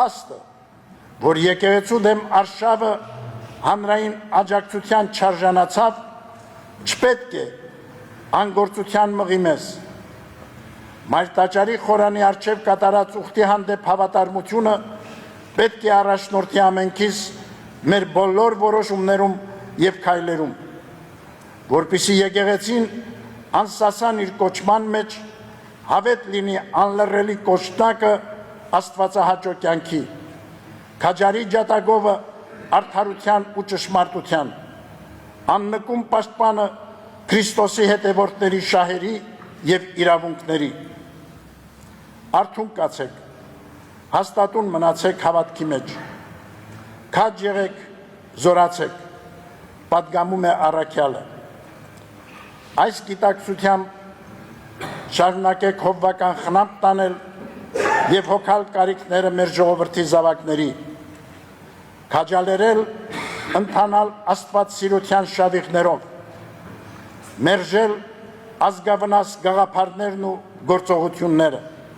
փաստը, որ եկեղեցու դեմ արշավը հանրային աջակցության չարժանացավ, չպետք է անգործության մղի մեզ։ Մայրտաճարի խորանի առջև կատարած ուխտի հանդեպ հավատարմությունը պետք է առաջնորդի ամենքիս մեր բոլոր որոշումներում եւ քայլերում, որպեսզի եկեղեցին անսասան իր կոչման մեջ հավետ լինի անլռելի կոչնակը աստվածահաճո կյանքի, քաջարի ջատագովը արդարության ու ճշմարտության, աննկուն պաշտպանը Քրիստոսի հետևորդների շահերի եւ իրավունքների։ Արթուն կացեք, հաստատուն մնացեք հավատքի մեջ, քաջ եղեք, զորացեք, պատգամում է առաքյալը։ Այս գիտակցությամբ շարունակեք հովվական խնամք տանել եւ հոգալ կարիքները մեր ժողովրդի զավակների, քաջալերել ընթանալ Աստված սիրության շավիղներով, մերժել ազգավնաս գաղափարներն ու գործողությունները,